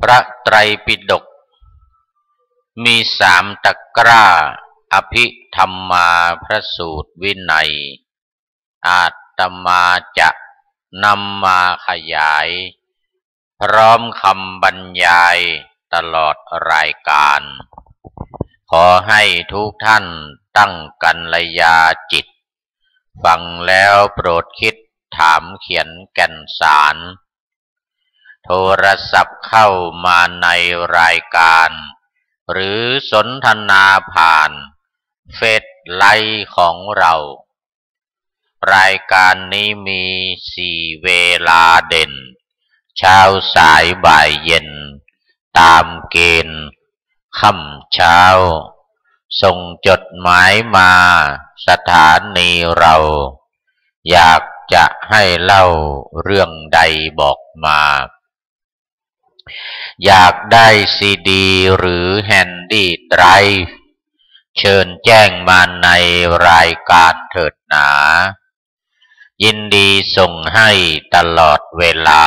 พระไตรปิฎกมี3 ตะกร้าอภิธรรมาพระสูตรวินัยอาตมาจะนำมาขยายพร้อมคำบรรยายตลอดรายการขอให้ทุกท่านตั้งกัลยาจิตฟังแล้วโปรดคิดถามเขียนแก่นสารโทรศัพท์เข้ามาในรายการหรือสนทนาผ่านเฟซไลน์ของเรารายการนี้มี4 เวลาเด่นเช้าสายบ่ายเย็นตามเกณฑ์ค่ำเช้าส่งจดหมายมาสถานีเราอยากจะให้เล่าเรื่องใดบอกมาอยากได้ซีดีหรือแฮนดี้ไดรฟ์เชิญแจ้งมาในรายการเถิดหนายินดีส่งให้ตลอดเวลา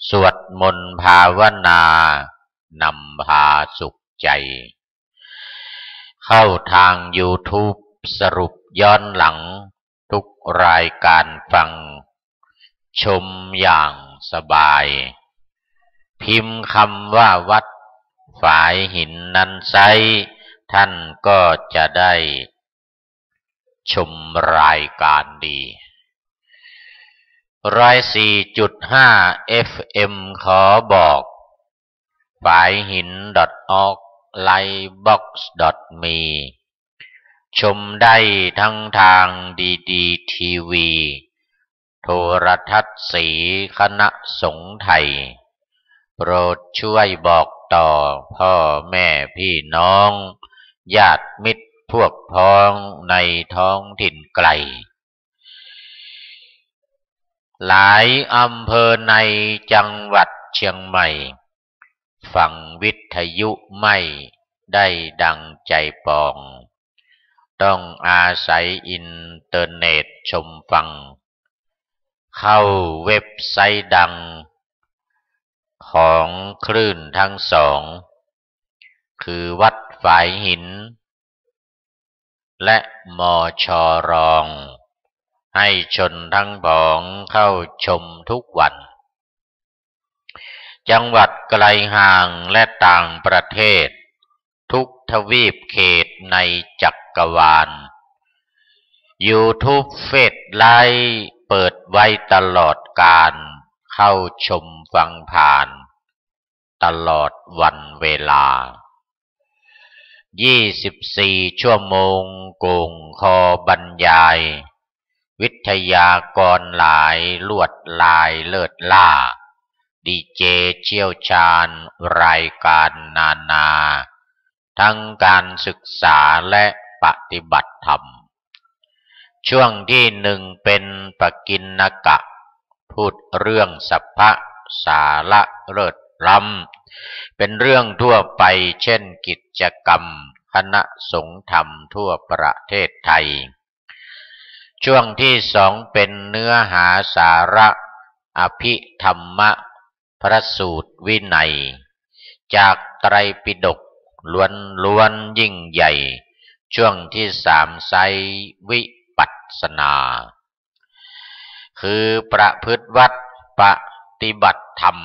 สวดมนต์ภาวนานำพาสุขใจเข้าทาง YouTube สรุปย้อนหลังทุกรายการฟังชมอย่างสบายพิมพ์คำว่าวัดฝายหินนั้นไซท่านก็จะได้ชมรายการดี104.5 FM ขอบอกฝายหิน .org livebox.me ชมได้ทั้งทางดีทีวีโทรทัศน์สีคณะสงฆ์ไทยโปรดช่วยบอกต่อพ่อแม่พี่น้องญาติมิตรพวกพ้องในท้องถิ่นไกลหลายอำเภอในจังหวัดเชียงใหม่ฟังวิทยุไม่ได้ดังใจปองต้องอาศัยอินเทอร์เน็ตชมฟังเข้าเว็บไซต์ดังของคลื่นทั้ง2คือวัดฝายหินและมช.รองให้ชนทั้งผองเข้าชมทุกวันจังหวัดไกลห่างและต่างประเทศทุกทวีปเขตในจักรวาล YouTube เฟซไลน์เปิดไว้ตลอดกาลเข้าชมฟังผ่านตลอดวันเวลา24 ชั่วโมงโก่งคอบรรยายวิทยากรหลายลวดลายเลิศล่าดีเจเชี่ยวชาญรายการนาทั้งการศึกษาและปฏิบัติธรรมช่วงที่1เป็นปกิณณกะพูดเรื่องสัพพะสาระเลิศล้ำเป็นเรื่องทั่วไปเช่นกิจกรรมคณะสงฆ์ธรรมทั่วประเทศไทยช่วงที่2เป็นเนื้อหาสาระอภิธรรมะพระสูตรวินัยจากไตรปิฎกล้วนยิ่งใหญ่ช่วงที่3ไซวิปัสสนาคือประพฤติวัดปฏิบัติธรรม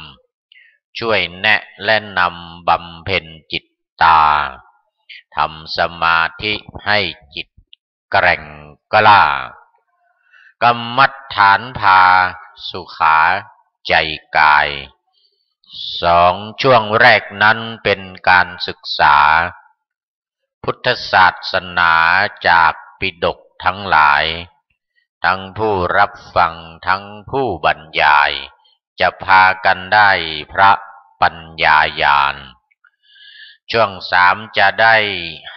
ช่วยแนะและนำบำเพ็ญจิตตาทำสมาธิให้จิตแกร่งกล้ากรรมฐานพาสุขาใจกาย2ช่วงแรกนั้นเป็นการศึกษาพุทธศาสนาจากปิฎกทั้งหลายทั้งผู้รับฟังทั้งผู้บรรยายจะพากันได้พระปัญญาญาณช่วง3จะได้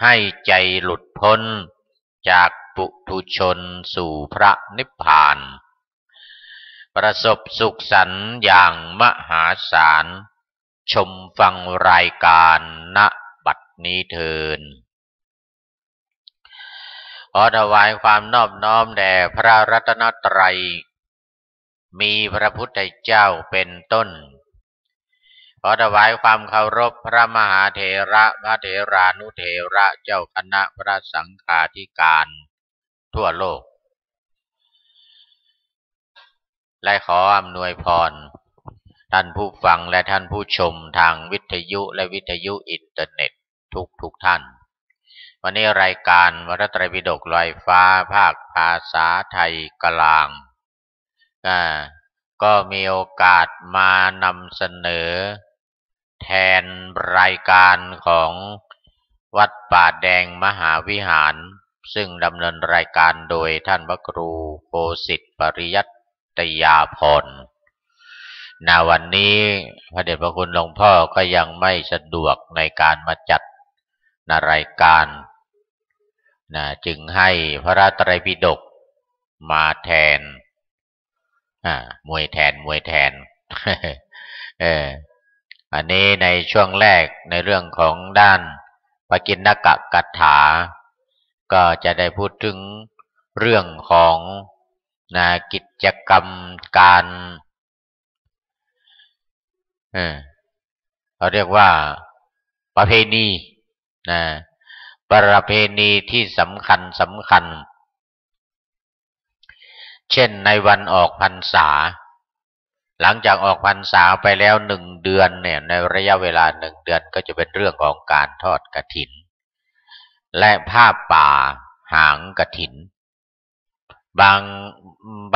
ให้ใจหลุดพ้นจากปุถุชนสู่พระนิพพานประสบสุขสันต์อย่างมหาศาลชมฟังรายการณบัดนี้เถิดขอถวายความนอบน้อมแด่พระรัตนตรัยมีพระพุทธเจ้าเป็นต้น ขอถวายความเคารพพระมหาเถระพระเถรานุเถระเจ้าคณะพระสังฆาธิการทั่วโลกและขออำนวยพรท่านผู้ฟังและท่านผู้ชมทางวิทยุและวิทยุอินเทอร์เน็ตทุกท่านวันนี้รายการวรไตรปิฎกลอยฟ้าภาคภาษาไทยกลางก็มีโอกาสมานำเสนอแทนรายการของวัดป่าแดงมหาวิหารซึ่งดำเนินรายการโดยท่านพระครูโคสิทธิ์ปริยัตยาภรณ์ณวันนี้พระเดชพระคุณหลวงพ่อก็ยังไม่สะดวกในการมาจัดรายการจึงให้พระไตรปิฎกมาแทนมวยแทน อันนี้ในช่วงแรกในเรื่องของด้านปกิณกกถาก็จะได้พูดถึงเรื่องของกิจกรรมการเขาเรียกว่าประเพณีประเพณีที่สำคัญเช่นในวันออกพรรษาหลังจากออกพรรษาไปแล้ว1 เดือนเนี่ยในระยะเวลา1 เดือนก็จะเป็นเรื่องของการทอดกฐินและผ้าป่าหางกฐินบ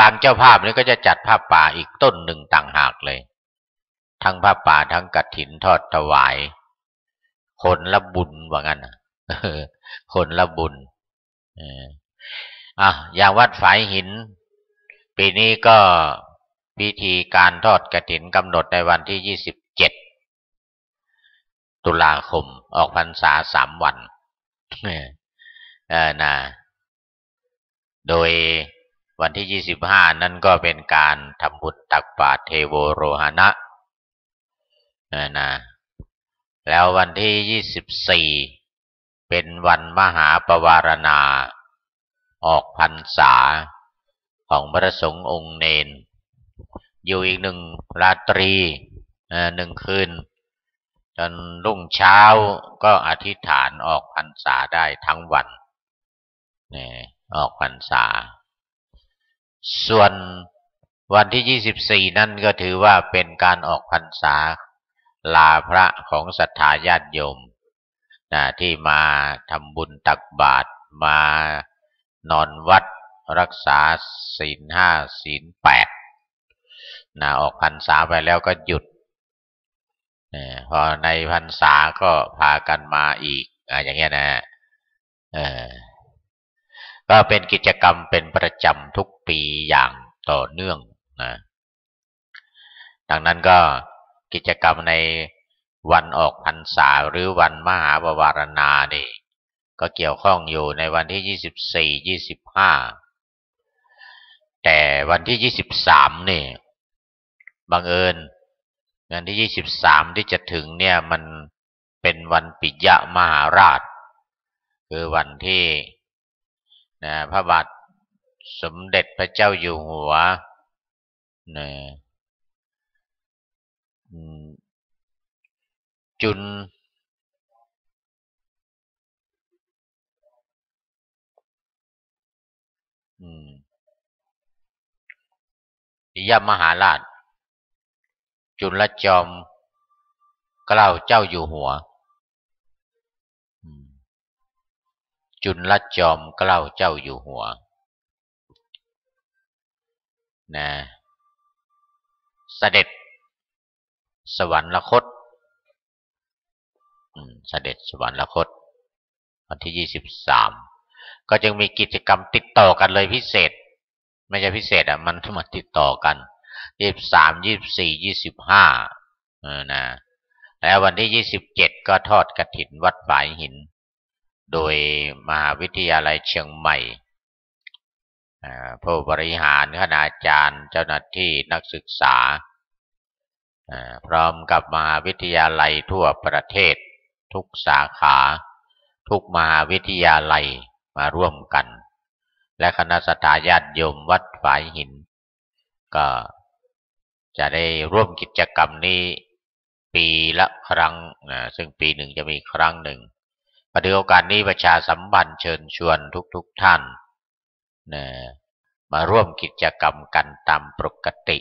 างเจ้าภาพนี่ก็จะจัดผ้าป่าอีกต้นหนึ่งต่างหากเลยทั้งผ้าป่าทั้งกฐินทอดถวายคนละบุญว่างั้นคนละบุญอย่างวัดฝายหินปีนี้ก็พิธีการทอดกฐินกำหนดในวันที่27 ตุลาคมออกพรรษา3 วันโดยวันที่25นั่นก็เป็นการทำบุญตักบาตรเทโวโรหณะแล้ววันที่24เป็นวันมหาปวารณาออกพรรษาของพระสงฆ์องค์เนนอยู่อีก1 ราตรี1 คืนจนรุ่งเช้าก็อธิษฐานออกพรรษาได้ทั้งวันออกพรรษาส่วนวันที่24นั่นก็ถือว่าเป็นการออกพรรษาลาพระของศรัทธาญาติโยมที่มาทำบุญตักบาตรมานอนวัดรักษาศีล 5 ศีล 8ออกพรรษาไปแล้วก็หยุดพอในพรรษาก็พากันมาอีกอย่างเงี้ยก็เป็นกิจกรรมเป็นประจำทุกปีอย่างต่อเนื่องดังนั้นก็กิจกรรมในวันออกพรรษาหรือวันมหาปวารณานี่ก็เกี่ยวข้องอยู่ในวันที่24-25แต่วันที่23นี่บังเอิญวันที่23ที่จะถึงเนี่ยมันเป็นวันปิยมหาราชคือวันที่พระบาทสมเด็จพระเจ้าอยู่หัวจุลปิยมหาราชจุลจอมเกล้าเจ้าอยู่หัวจุลจอมเกล้าเจ้าอยู่หัวเสด็จสวรรคตเสด็จสวรรคตวันที่23ก็จึงมีกิจกรรมติดต่อกันเลยพิเศษไม่ใช่พิเศษมันมาติดต่อกัน23 24 25แล้ววันที่27ก็ทอดกฐินวัดฝายหินโดยมหาวิทยาลัยเชียงใหม่ผู้บริหารคณาจารย์เจ้าหน้าที่นักศึกษาพร้อมกับมหาวิทยาลัยทั่วประเทศทุกสาขาทุกมหาวิทยาลัยมาร่วมกันและคณะสัตยาญาติโยมวัดฝายหินก็จะได้ร่วมกิจกรรมนี้ ปีละครั้งซึ่งปีหนึ่งจะมีครั้งหนึ่งปฏิโอกาสนี้ประชาสัมพันธ์เชิญชวนทุกท่านนะมาร่วมกิจกรรมกันตามปกติ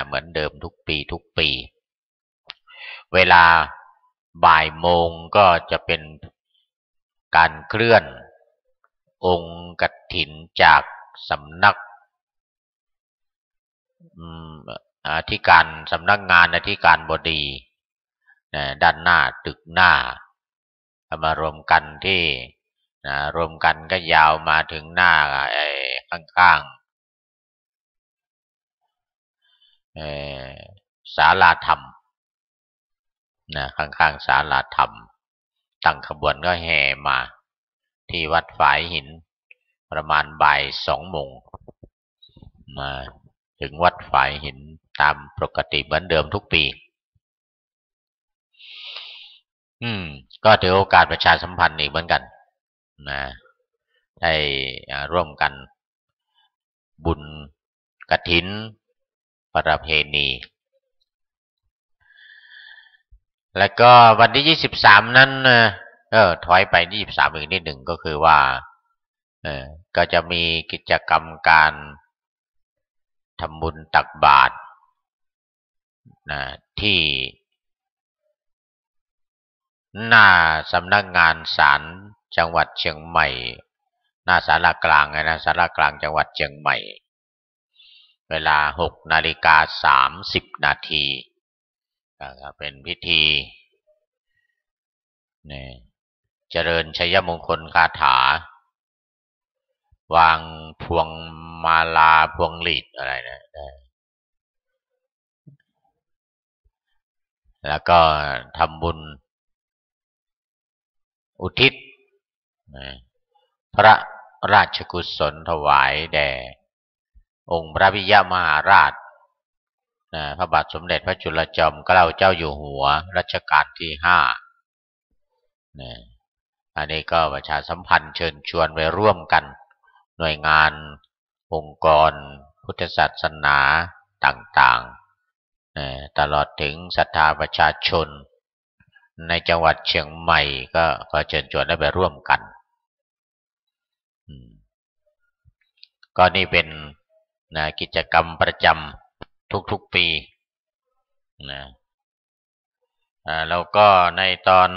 เหมือนเดิมทุกปีเวลาบ่ายโมงก็จะเป็นการเคลื่อนองค์กฐินจากสำนักสำนักงานอธิการบดีด้านหน้าตึกหน้ามารวมกันที่รวมกันก็ยาวมาถึงหน้าข้างๆศาลาธรรมข้างๆศาลาธรรมตั้งขบวนก็แห่มาที่วัดฝายหินประมาณบ่าย2 โมงมาถึงวัดฝายหินตามปกติเหมือนเดิมทุกปีก็ถือโอกาสประชาสัมพันธ์อีกเหมือนกันได้ร่วมกันบุญกฐินประเพณีแล้วก็วันที่23นั้นถอยไป23อีกนิดหนึ่งก็คือว่าก็จะมีกิจกรรมการทำบุญตักบาตรที่หน้าสำนักงานศาลจังหวัดเชียงใหม่หน้าศาลากลางศาลากลางจังหวัดเชียงใหม่เวลา 6:30 นาทีก็เป็นพิธีเจริญชัยมงคลคาถาวางพวงมาลาพวงหลีดอะไรแล้วก็ทำบุญอุทิศพระราชกุศลถวายแด่องค์พระปิยมหาราชพระบาทสมเด็จพระจุลจอมเกล้าเจ้าอยู่หัวรัชกาลที่5อันนี้ก็ประชาสัมพันธ์เชิญชวนไปร่วมกันหน่วยงานองค์กรพุทธศาสนาต่างๆตลอดถึงศรัทธาประชาชนในจังหวัดเชียงใหม่ก็ขอเชิญชวนได้ไปร่วมกันก็นี่เป็นกิจกรรมประจำทุกๆปีแล้วก็ในตอน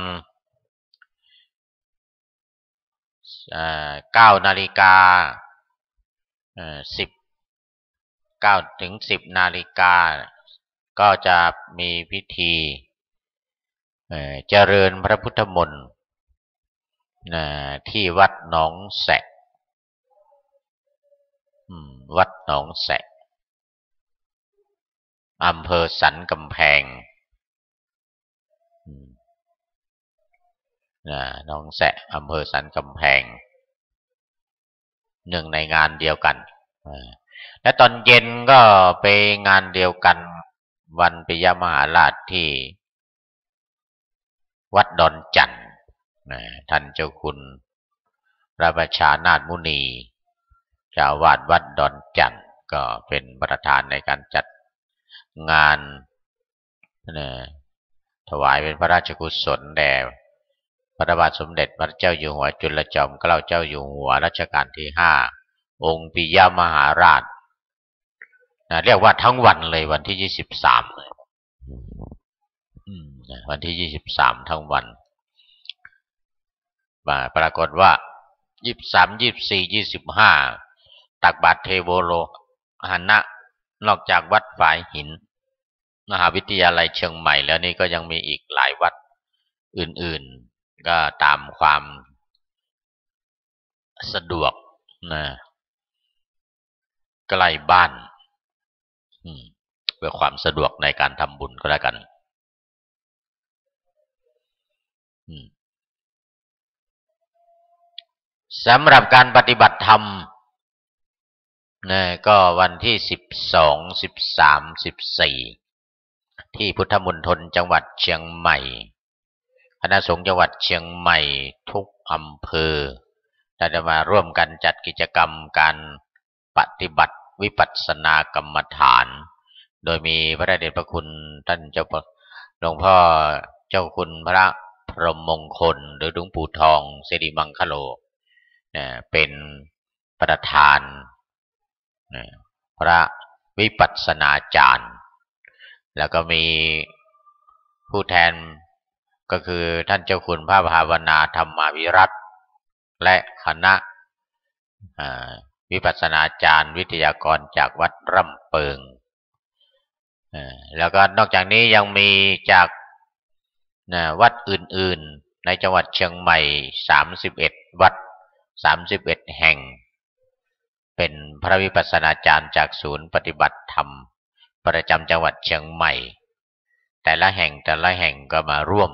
9 นาฬิกา9 ถึง 10 นาฬิกาก็จะมีพิธีเจริญพระพุทธมนต์ที่วัดหนองแสะวัดหนองแสะอำเภอสันกำแพงหนองแสะอำเภอสันกำแพงหนึ่งในงานเดียวกันและตอนเย็นก็ไปงานเดียวกันวันปิยมหาราชที่วัดดอนจันทน์ท่านเจ้าคุณพระประชานาถมุนีเจ้าอาวาสวัดดอนจันทน์ก็เป็นประธานในการจัดงานถวายเป็นพระราชกุศลแด่พระบาทสมเด็จพระเจ้าอยู่หัวจุลจอมเกล้าเจ้าอยู่หัวรัชกาลที่5องค์ปิยมหาราชเรียกว่าทั้งวันเลยวันที่23เลยวันที่23ทั้งวันปรากฏว่า23 24 25ตักบาตรเทโวโลหณะนอกจากวัดฝายหินมหาวิทยาลัยเชียงใหม่แล้วนี่ก็ยังมีอีกหลายวัดอื่นๆก็ตามความสะดวกใกล้บ้านเพื่อความสะดวกในการทำบุญก็แล้วกันสำหรับการปฏิบัติธรรมก็วันที่12 13 14ที่พุทธมณฑลจังหวัดเชียงใหม่คณะสงฆ์จังหวัดเชียงใหม่ทุกอำเภอได้มาร่วมกันจัดกิจกรรมการปฏิบัติวิปัสสนากรรมฐานโดยมีพระเดชพระคุณท่านเจ้า ลวงพ่อเจ้าคุณพระพรหมมงคลหรือหลวงปู่ทองสิริมังคโลเป็นประธานพระวิปัสสนาจารย์แล้วก็มีผู้แทนก็คือท่านเจ้าคุณพระภาวนาธรรมาวิรัติและคณะวิปัสสนาจารย์วิทยากรจากวัดร่ำเปิงแล้วก็นอกจากนี้ยังมีจากวัดอื่นๆในจังหวัดเชียงใหม่31วัด31แห่งเป็นพระวิปัสสนาจารย์จากศูนย์ปฏิบัติธรรมประจำจังหวัดเชียงใหม่แต่ละแห่งก็มาร่วม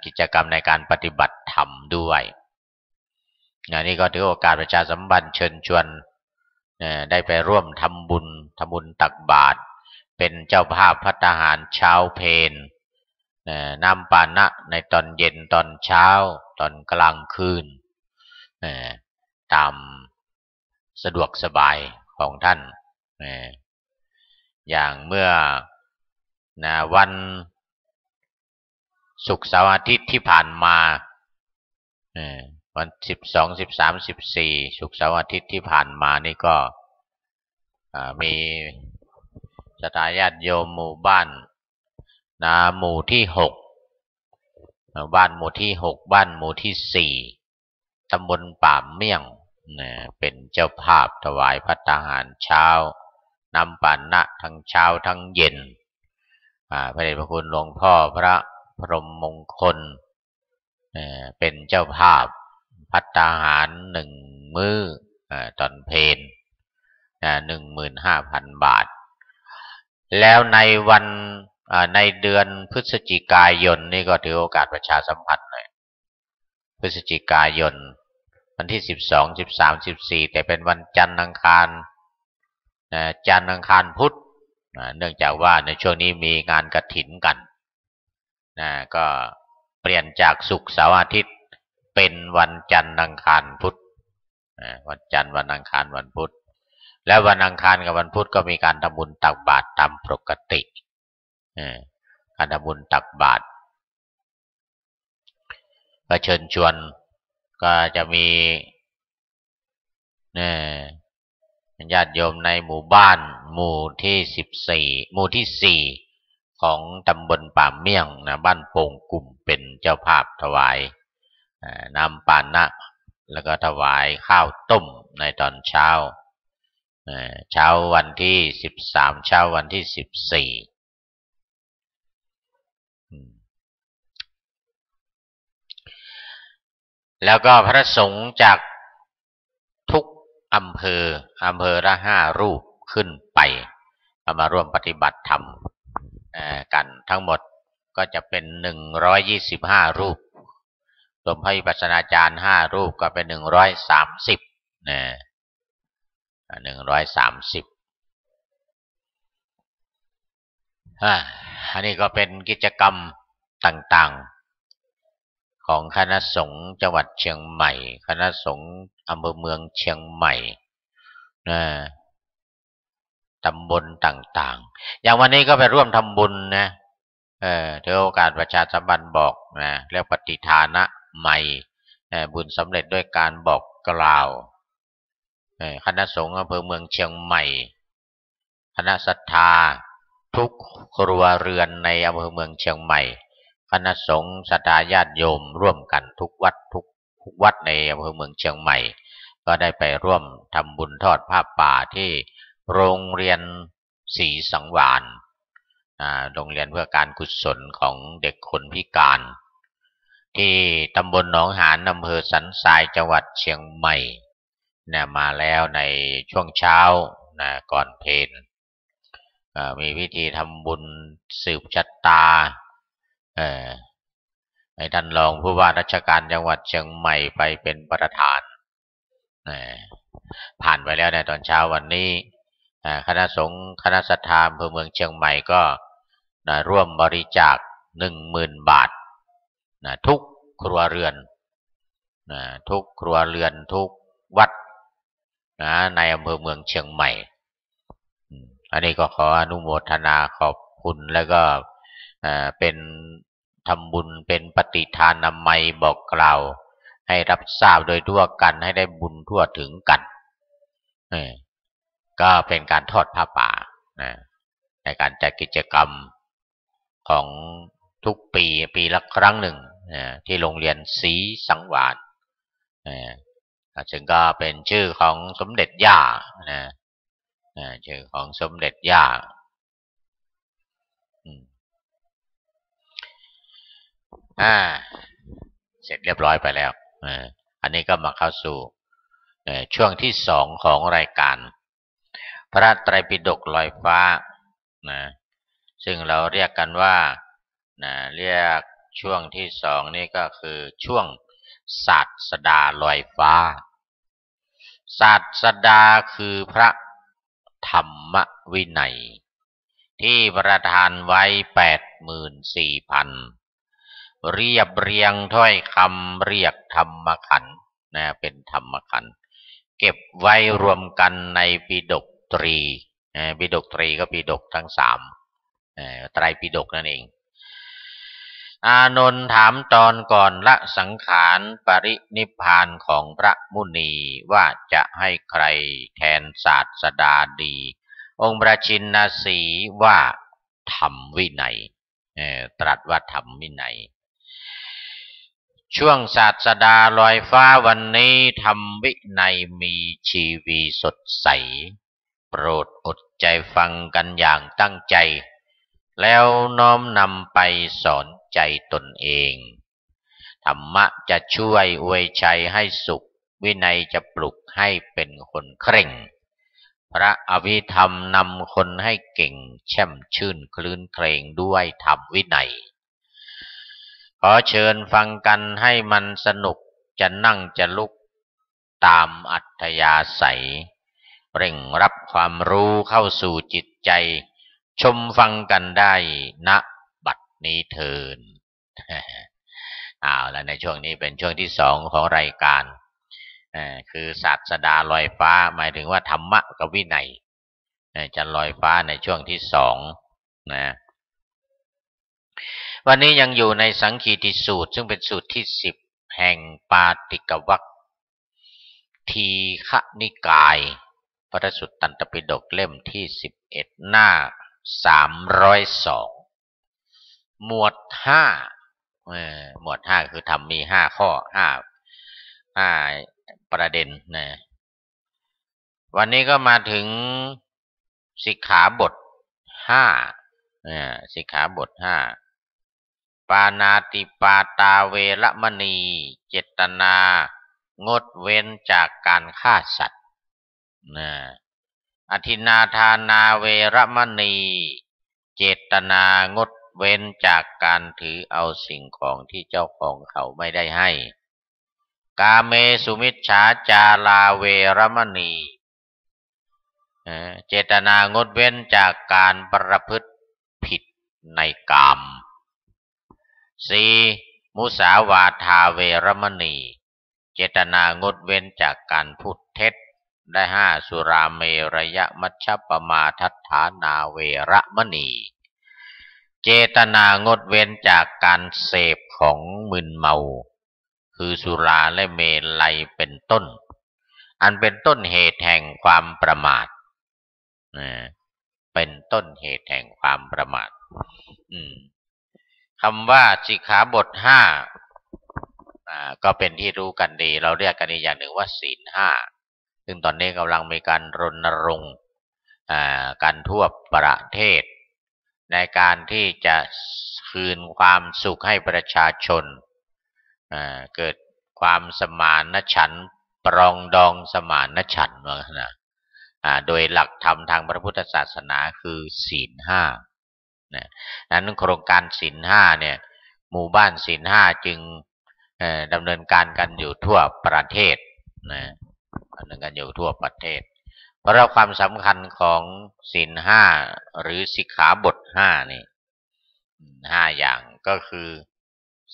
กิจกรรมในการปฏิบัติธรรมด้วยนี่ก็ถือโอกาสประชาสัมพันธ์เชิญชวนได้ไปร่วมทำบุญตักบาตรเป็นเจ้าภาพภัตตาหารเช้าเพลน้ำปานะในตอนเย็นตอนเช้าตอนกลางคืนตามสะดวกสบายของท่านอย่างเมื่อวันศุกร์เสาร์อาทิตย์ที่ผ่านมาวัน12 13 14ศุกร์เสาร์อาทิตย์ที่ผ่านมานี่ก็มีศรัทธาญาติโยมหมู่บ้านหมู่ที่6บ้านหมู่ที่6บ้านหมู่ที่4ตำบลป่าเมี่ยงเป็นเจ้าภาพถวายภัตตาหารเช้านำปานะทั้งเช้าทั้งเย็นพระเดชพระคุณหลวงพ่อพระพรหมมงคลเป็นเจ้าภาพภัตตาหาร1มื้อตอนเพล 15,000 บาทแล้วในวันในเดือนพฤศจิกายนนี่ก็ถือโอกาสประชาสัมพันธ์หน่อยพฤศจิกายนวันที่12 13 14แต่เป็นวันจันทร์อังคารพุธเนื่องจากว่าในช่วงนี้มีงานกฐินกันก็เปลี่ยนจากศุกร์เสาร์อาทิตย์เป็นวันจันทร์อังคารพุธวันจันทร์วันอังคารวันพุธและวันอังคารกับวันพุธก็มีการทำบุญตักบาตรตามปกติการทำบุญตักบาตรก็เชิญชวนก็จะมีญาติโยมในหมู่บ้านหมู่ที่4ของตำบลป่าเมี่ยงบ้านโป่งกลุ่มเป็นเจ้าภาพถวายน้ำปานะแล้วก็ถวายข้าวต้มในตอนเช้าวันที่13เช้าวันที่14แล้วก็พระสงฆ์จากทุกอำเภอละ5 รูปขึ้นไปมาร่วมปฏิบัติธรรมกันทั้งหมดก็จะเป็น125 รูปรวมพระวิปัสสนาจารย์5 รูปก็เป็น130130อันนี้ก็เป็นกิจกรรมต่างๆของคณะสงฆ์จังหวัดเชียงใหม่คณะสงฆ์อำเภอเมืองเชียงใหม่ตำบลต่างๆอย่างวันนี้ก็ไปร่วมทำบุญถือโอกาสประชาสัมพันธ์บอกเรียกปฏิทานะใหม่บุญสำเร็จด้วยการบอกกล่าวคณะสงฆ์อำเภอเมืองเชียงใหม่คณะศรัทธาทุกครัวเรือนในอำเภอเมืองเชียงใหม่คณะสงฆ์ศรัทธาญาติโยมร่วมกันทุกวัดในอำเภอเมืองเชียงใหม่ก็ได้ไปร่วมทำบุญทอดผ้าป่าที่โรงเรียนศรีสังวาลโรงเรียนเพื่อการกุศลของเด็กคนพิการที่ตำบลหนองหานอำเภอสันทรายจังหวัดเชียงใหม่มาแล้วในช่วงเช้าก่อนเพลมีพิธีทำบุญสืบชะตาให้ท่านรองผู้ว่าราชการจังหวัดเชียงใหม่ไปเป็นประธานผ่านไปแล้วในตอนเช้าวันนี้คณะสงฆ์คณะศรัทธาอำเภอเมืองเชียงใหม่ก็ร่วมบริจาค10,000 บาททุกครัวเรือนทุกวัดในอำเภอเมืองเชียงใหม่อันนี้ก็ขออนุโมทนาขอบคุณแล้วก็ เป็นทำบุญเป็นปฏิทานนามัยบอกกล่าวให้รับทราบโดยทั่วกันให้ได้บุญทั่วถึงกันก็เป็นการทอดผ้าป่าในการจัดกิจกรรมของทุกปีละครั้งหนึ่งที่โรงเรียนศรีสังวาลซึ่งก็เป็นชื่อของสมเด็จย่าชื่อของสมเด็จย่าเสร็จเรียบร้อยไปแล้วอันนี้ก็มาเข้าสู่ช่วงที่สองของรายการพระไตรปิฎกลอยฟ้าซึ่งเราเรียกกันว่าเรียกช่วงที่สองนี่ก็คือช่วงศาสดาลอยฟ้าศาสดาคือพระธรรมวินัยที่ประทานไว้84,000เรียบเรียงถ้อยคำเรียกธรรมขันธ์เป็นธรรมขันธ์เก็บไว้รวมกันในปิฎกตรีปิฎกตรีก็ปิฎกทั้งสามไตรปิฎกนั่นเองอานนท์ถามตอนก่อนละสังขารปรินิพพานของพระมุนีว่าจะให้ใครแทนศาสดาดีองค์พระชินสีห์ว่าธรรมวินัยตรัสว่าธรรมวินัยช่วงศาสดาลอยฟ้าวันนี้ธรรมวินัยมีชีวีสดใสโปรดอดใจฟังกันอย่างตั้งใจแล้วน้อมนำไปสอนใจตนเองธรรมะจะช่วยอวยชัยให้สุขวินัยจะปลุกให้เป็นคนเคร่งพระอภิธรรมนำคนให้เก่งแช่มชื่นคลื้นเครงด้วยธรรมวินัยขอเชิญฟังกันให้มันสนุกจะนั่งจะลุกตามอัธยาศัยเร่งรับความรู้เข้าสู่จิตใจชมฟังกันได้ณบัดนี้เถิดแล้วในช่วงนี้เป็นช่วงที่สองของรายการคือศาสดาลอยฟ้าหมายถึงว่าธรรมะกับวินัยจะลอยฟ้าในช่วงที่สองนะวันนี้ยังอยู่ในสังคีติสูตรซึ่งเป็นสูตรที่10แห่งปาติกวรรคทีฆนิกายพระสุตตันตปิฎกเล่มที่11หน้า302หมวด5หมวด5คือธรรมมี5ข้อ5ประเด็นวันนี้ก็มาถึงสิกขาบท5สิกขาบท5ปาณาติปาตาเวรมณีเจตนางดเว้นจากการฆ่าสัตว์อทินนาทานาเวรมณีเจตนางดเว้นจากการถือเอาสิ่งของที่เจ้าของเขาไม่ได้ให้กาเมสุมิจฉาจาราเวรมณีเจตนางดเว้นจากการประพฤติผิดในกาม 4. มุสาวาทาเวรมณีเจตนางดเว้นจากการพูดเท็จได้ 5. สุราเมรยมัชฌปมาทัฏฐานาเวรมณีเจตนางดเว้นจากการเสพของมึนเมาคือสุราและเมลัยเป็นต้นอันเป็นต้นเหตุแห่งความประมาทเป็นต้นเหตุแห่งความประมาทคำว่าสิกขาบท5ก็เป็นที่รู้กันดีเราเรียกกันอีกอย่างหนึ่งว่าศีล5ซึ่งตอนนี้กำลังมีการรณรงค์กันทั่วประเทศในการที่จะคืนความสุขให้ประชาชนเกิดความสมานฉันท์ปรองดองสมานฉันท์โดยหลักธรรมทางพระพุทธศาสนาคือศีล5นั้นโครงการศีล5เนี่ยหมู่บ้านศีล5จึงดำเนินการกันอยู่ทั่วประเทศดำเนินกันอยู่ทั่วประเทศเพราะความสำคัญของศีล5หรือสิกขาบท5นี่5อย่างก็คือ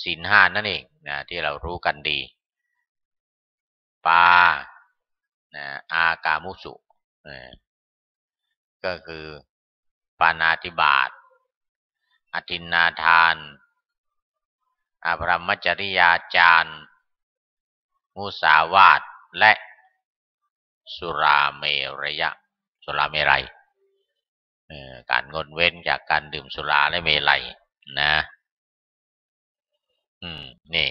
ศีล5นั่นเองที่เรารู้กันดีปาอากามุสุก็คือปาณาติบาต อทินนาทานอภรรมจริยาจารมุสาวาทและสุราเมรยะสุราเมรัยการงดเว้นจากการดื่มสุราและเมลัยนะนี่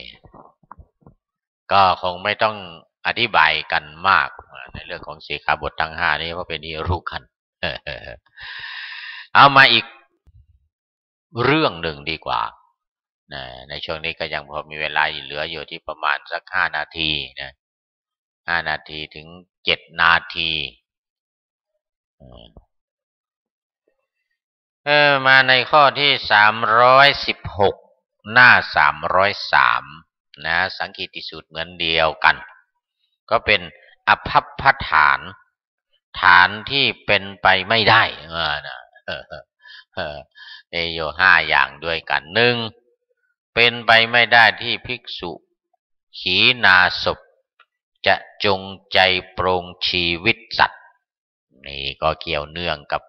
ก็คงไม่ต้องอธิบายกันมากในเรื่องของสิกขาบททั้ง5นี้เพราะเป็นที่รู้กันเอามาอีกเรื่องหนึ่งดีกว่าในช่วงนี้ก็ยังพอมีเวลาเหลืออยู่ที่ประมาณสัก5 นาทีนะ5 นาทีถึง7 นาทีมาในข้อที่316หน้า303นะสังคีติสูตรเหมือนเดียวกันก็เป็นอภัพพฐานฐานที่เป็นไปไม่ได้อยู่5อย่างด้วยกัน1เป็นไปไม่ได้ที่ภิกษุขีณาสพจะจงใจปรงชีวิตสัตว์นี่ก็เกี่ยวเนื่องกับ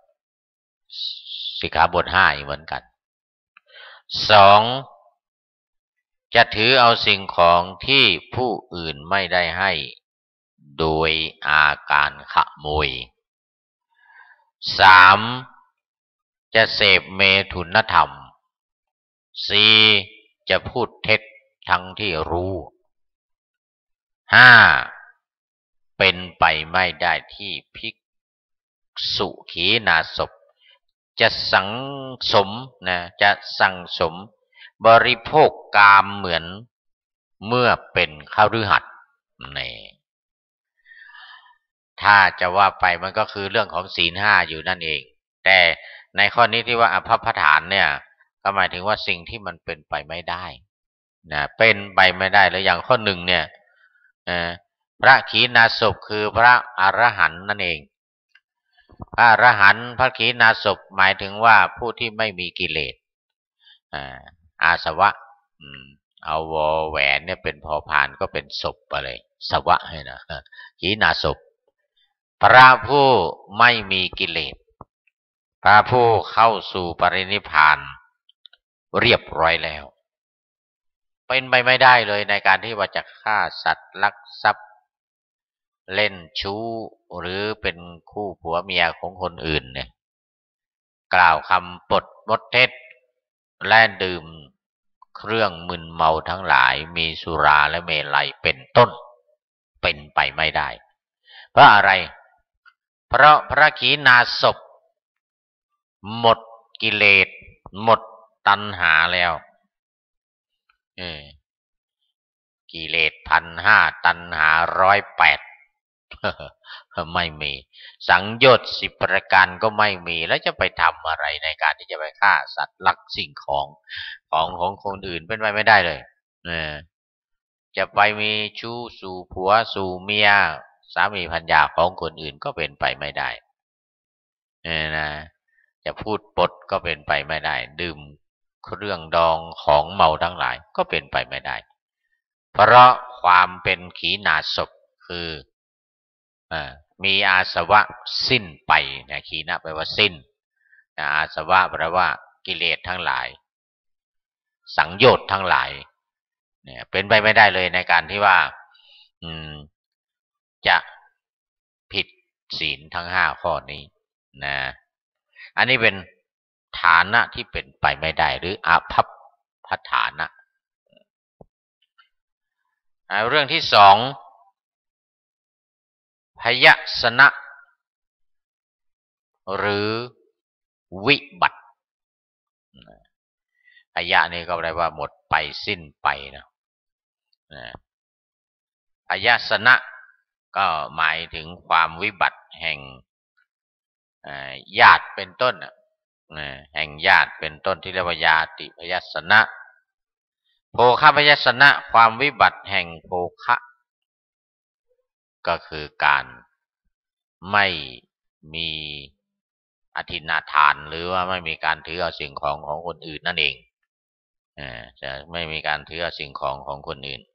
สิกขาบท5เหมือนกัน2จะถือเอาสิ่งของที่ผู้อื่นไม่ได้ให้โดยอาการขโมย3จะเสพเมถุนธรรม4จะพูดเท็จทั้งที่รู้5เป็นไปไม่ได้ที่ภิกษุขีณาสพจะสังสมจะสั่งสมบริโภคกามเหมือนเมื่อเป็นคฤหัสถ์นี่ถ้าจะว่าไปมันก็คือเรื่องของศีล5อยู่นั่นเองแต่ในข้อนี้ที่ว่าอภัพพฐานเนี่ยก็หมายถึงว่าสิ่งที่มันเป็นไปไม่ได้เป็นไปไม่ได้แล้วอย่างข้อ1เนี่ยพระขีณาสพคือพระอรหันต์นั่นเองพระอรหันต์พระขีณาสพหมายถึงว่าผู้ที่ไม่มีกิเลสอาสวะเอาวอแหวนเนี่ยเป็นพอพานก็เป็นศพไปเลยสวะให้นะขีณาสพพระผู้ไม่มีกิเลสพระผู้เข้าสู่ปรินิพพานเรียบร้อยแล้วเป็นไปไม่ได้เลยในการที่ว่าจะฆ่าสัตว์ลักทรัพย์เล่นชู้หรือเป็นคู่ผัวเมียของคนอื่นเนี่ยกล่าวคำปดมดเท็จและดื่มเครื่องมึนเมาทั้งหลายมีสุราและเมลัยเป็นต้นเป็นไปไม่ได้เพราะอะไรเพราะพระขีณาสพหมดกิเลสหมดตัณหาแล้วกิเลส1,500ตัณหา108ไม่มีสังโยชน์10ประการก็ไม่มีแล้วจะไปทำอะไรในการที่จะไปฆ่าสัตว์ลักสิ่งของคนอื่นเป็นไปไม่ได้เลยจะไปมีชู้สู่ผัวสู่เมียสามีภรรยาของคนอื่นก็เป็นไปไม่ได้นะจะพูดปดก็เป็นไปไม่ได้ดื่มเครื่องดองของเมาทั้งหลายก็เป็นไปไม่ได้เพราะความเป็นขีณาสพคือมีอาสวะสิ้นไปนะขีณะแปลว่าสิ้นอาสวะแปลว่ากิเลสทั้งหลายสังโยชน์ทั้งหลายเนี่ยเป็นไปไม่ได้เลยในการที่ว่าจะผิดศีลทั้ง5ข้อนี้นะอันนี้เป็นฐานะที่เป็นไปไม่ได้หรืออภัพพฐานะเรื่องที่2พยสนะหรือวิบัติพยะนี่ก็แปลว่าหมดไปสิ้นไปนะพยสนะก็หมายถึงความวิบัติแห่งญาติเป็นต้นแห่งญาติเป็นต้นที่เรียกว่าญาติพยสนะโภคะพยสนะความวิบัติแห่งโภคะก็คือการไม่มีอทินนาทานหรือว่าไม่มีการถือเอาสิ่งของของคนอื่นนั่นเองจะไม่มีการถือเอาสิ่งของของคนอื่น3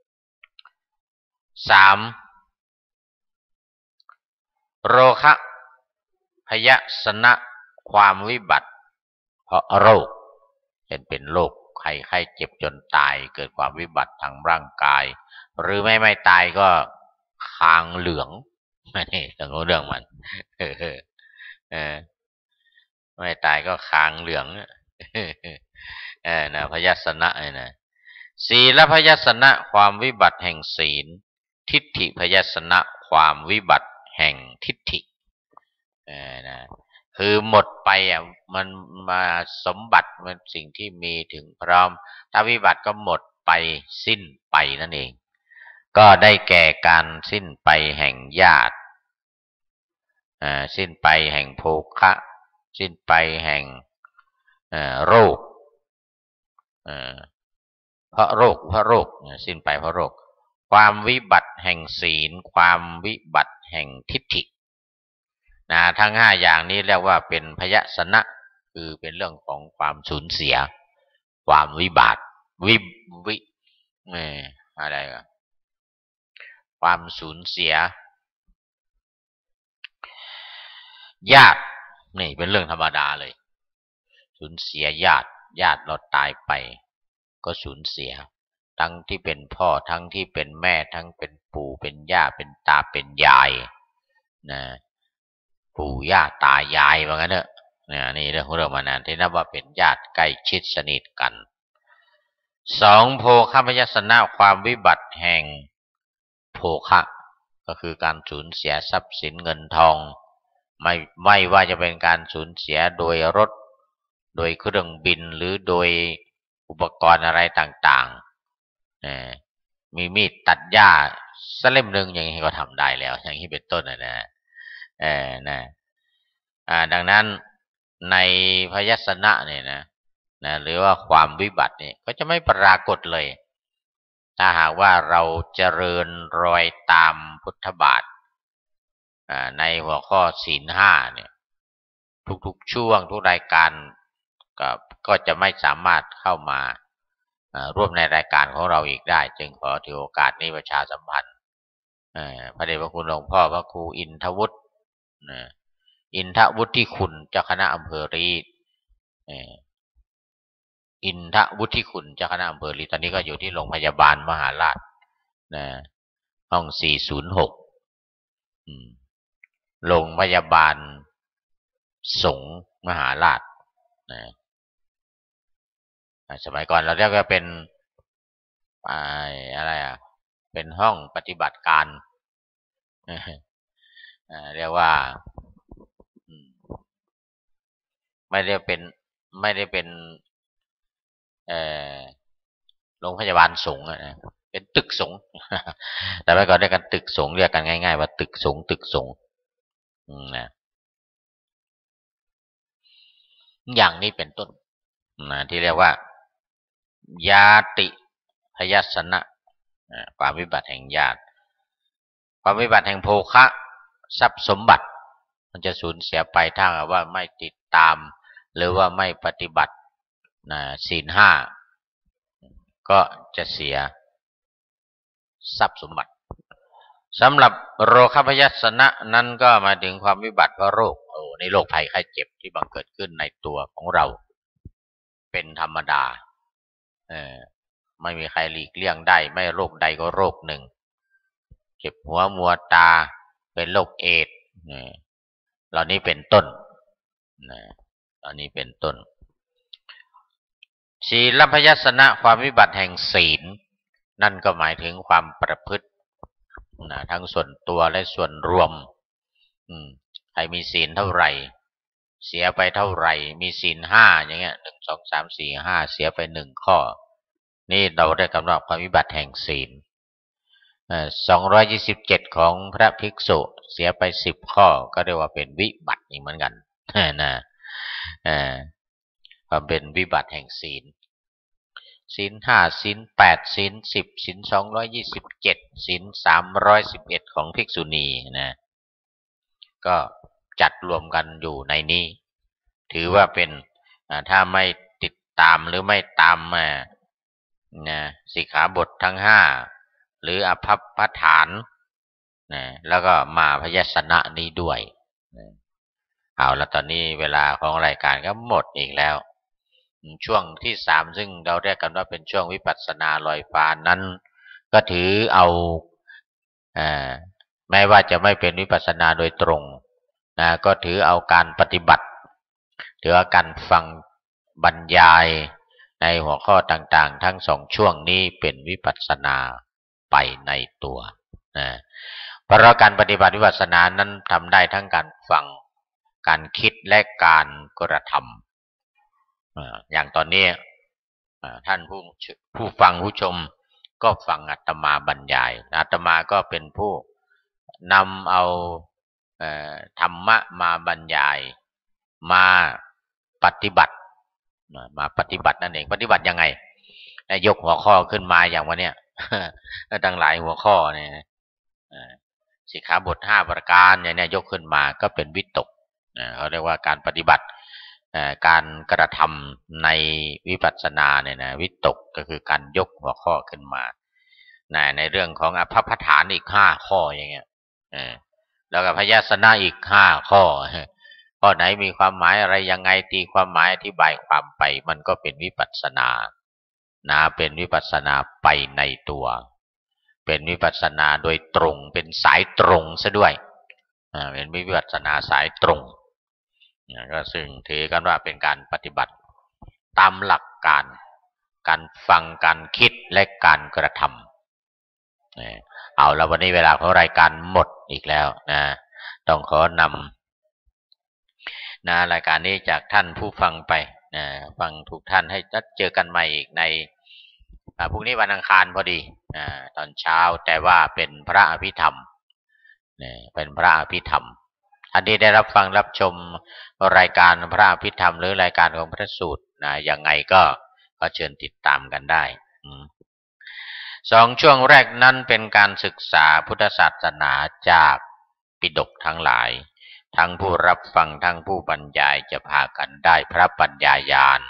โรคะพยสนะความวิบัติเพราะโรค เป็นโรคไข้เจ็บจนตายเกิดความวิบัติทางร่างกายหรือไม่ตายก็คางเหลืองนี่ต้องรู้เรื่องมันเออไม่ตายก็คางเหลืองนะพยัสนะนะศีลพยัสนะความวิบัติแห่งศีลทิฏฐิพยัสนะความวิบัติแห่งทิฏฐินะคือหมดไปมันมาสมบัติมันสิ่งที่มีถึงพร้อมถ้าวิบัติก็หมดไปสิ้นไปนั่นเองก็ได้แก่การสิ้นไปแห่งญาติสิ้นไปแห่งโภคะสิ้นไปแห่งโรคเพราะโรคสิ้นไปเพราะโรคความวิบัติแห่งศีลความวิบัติแห่งทิฏฐิทั้งห้าอย่างนี้เรียกว่าเป็นพยสนะคือเป็นเรื่องของความสูญเสียความวิบัติอะไรกันความสูญเสียญาตินี่เป็นเรื่องธรรมดาเลยสูญเสียญาติเราตายไปก็สูญเสียทั้งที่เป็นพ่อทั้งที่เป็นแม่ทั้งเป็นปู่เป็นย่าเป็นตาเป็นยายนะปู่ย่าตายายว่างั้นเถอะนี่เรื่องของเรื่องมานานที่นับว่าเป็นญาติใกล้ชิดสนิทกันสองโภคะพยัสนะความวิบัติแห่งโภคะก็คือการสูญเสียทรัพย์สินเงินทองไม่ว่าจะเป็นการสูญเสียโดยรถโดยเครื่องบินหรือโดยอุปกรณ์อะไรต่างๆมีมีดตัดหญ้าสักเล่มหนึ่งอย่างนี้ก็ทำได้แล้วอย่างนี้เป็นต้นนะดังนั้นในพยัสนะเนี่ยนะหรือว่าความวิบัติเนี่ยก็จะไม่ปรากฏเลยถ้าหากว่าเราเจริญรอยตามพุทธบาทในหัวข้อศีลห้าเนี่ยทุกๆช่วงทุกรายการก็จะไม่สามารถเข้ามาร่วมในรายการของเราอีกได้จึงขอถือโอกาสนี้ประชาสัมพันธ์พระเดชพระคุณหลวงพ่อพระครูอินทวุฒิอินทวุฒิคุณเจ้าคณะอำเภอรีอินทวุฒิคุณเจ้าคณะอำเภอรีตอนนี้ก็อยู่ที่โรงพยาบาลมหาราชห้อง406โรงพยาบาลสงฆ์มหาราชสมัยก่อนเราเรียกว่าเป็นอะไรเป็นห้องปฏิบัติการเรียกว่าไม่ได้เป็นโรงพยาบาลสงฆ์นะเป็นตึกสงฆ์แต่เมื่อก่อนเรียกกันตึกสงฆ์เรียกกันง่ายๆว่าตึกสงฆ์นะอย่างนี้เป็นต้นที่เรียกว่ายาติพยัสนะความวิบัติแห่งญาติความวิบัติแห่งโภคะทรัพย์สมบัติมันจะสูญเสียไปถ้าว่าไม่ติดตามหรือว่าไม่ปฏิบัติศีลห้าก็จะเสียทรัพย์สมบัติสำหรับโรคพยัสนะนั้นก็มาถึงความวิบัติเพราะโรคในโรคภัยไข้เจ็บที่บังเกิดขึ้นในตัวของเราเป็นธรรมดาไม่มีใครหลีกเลี่ยงได้ไม่โรคใดก็โรคหนึ่งเจ็บหัวมัวตาเป็นโรคเอดส์เหล่านี้เป็นต้นเหล่านี้เป็นต้นศีลพยัสนะความวิบัติแห่งศีลนั่นก็หมายถึงความประพฤติทั้งส่วนตัวและส่วนรวมใครมีศีลเท่าไหร่เสียไปเท่าไหร่มีศีลห้าอย่างเงี้ย1 2 3 4 5เสียไป1ข้อนี่เราได้กำหนดความวิบัติแห่งศีล227ของพระภิกษุเสียไป10ข้อก็เรียกว่าเป็นวิบัติเหมือนกันนะความเป็นวิบัติแห่งศีลศีล5ศีล8ศีล10ศีล227ศีล311ของภิกษุณีนะก็จัดรวมกันอยู่ในนี้ถือว่าเป็นถ้าไม่ติดตามหรือไม่ตามสิกขาบททั้ง5หรืออภัพพฐานแล้วก็มาพยัสนะนี้ด้วยเอาละตอนนี้เวลาของรายการก็หมดอีกแล้ว ช่วงที่สามซึ่งเราเรียกกันว่าเป็นช่วงวิปัสสนาลอยฟ้านั้นก็ถือเอาแม้ว่าจะไม่เป็นวิปัสสนาโดยตรงนะก็ถือเอาการปฏิบัติถือเอาการฟังบรรยายในหัวข้อต่างๆทั้งสองช่วงนี้เป็นวิปัสสนาไปในตัวนะเพราะการปฏิบัติวิปัสสนานั้นทำได้ทั้งการฟังการคิดและการกระทำอย่างตอนนี้ท่านผู้ฟังผู้ชมก็ฟังอาตมาบรรยายอาตมาก็เป็นผู้นำเอาธรรมะมาบรรยายมาปฏิบัตินั่นเองปฏิบัติยังไงยกหัวข้อขึ้นมาอย่างวันเนี้ยตั้งหลายหัวข้อเนี่ยสิกขาบท5ประการอย่างนี้ยกขึ้นมาก็เป็นวิตกเขาเรียกว่าการปฏิบัติการกระทำในวิปัสสนาเนี่ยนะวิตกก็คือการยกหัวข้อขึ้นมาในเรื่องของอภัพพฐานอีก5ข้ออย่างเงี้ยแล้วก็พยัญชนะอีก5ข้อข้อไหนมีความหมายอะไรยังไงตีความหมายอธิบายความไปมันก็เป็นวิปัสสนาเป็นวิปัสสนาไปในตัวเป็นวิปัสสนาโดยตรงเป็นสายตรงซะด้วยเป็นวิปัสสนาสายตรงก็ซึ่งถือกันว่าเป็นการปฏิบัติตามหลักการฟังการคิดและการกระทำเอาแล้ววันนี้เวลาของรายการหมดอีกแล้วนะต้องขอนำรายการนี้จากท่านผู้ฟังไปฟังทุกท่านให้เจอกันใหม่อีกในพรุ่งนี้วันอังคารพอดีตอนเช้าแต่ว่าเป็นพระอภิธรรมเป็นพระอภิธรรมท่านที่ได้รับฟังรับชมรายการพระอภิธรรมหรือรายการของพระสูตรยังไงก็เชิญติดตามกันได้2 ช่วงแรกนั้นเป็นการศึกษาพุทธศาสนาจากปิฎกทั้งหลายทั้งผู้รับฟังทั้งผู้บรรยายจะพากันได้พระปัญญาญาณ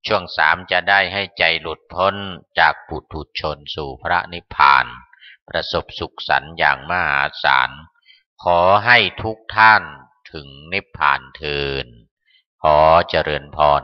ช่วง3จะได้ให้ใจหลุดพ้นจากปุถุชนสู่พระนิพพานประสบสุขสันต์อย่างมหาศาลขอให้ทุกท่านถึงนิพพานเถิดขอเจริญพร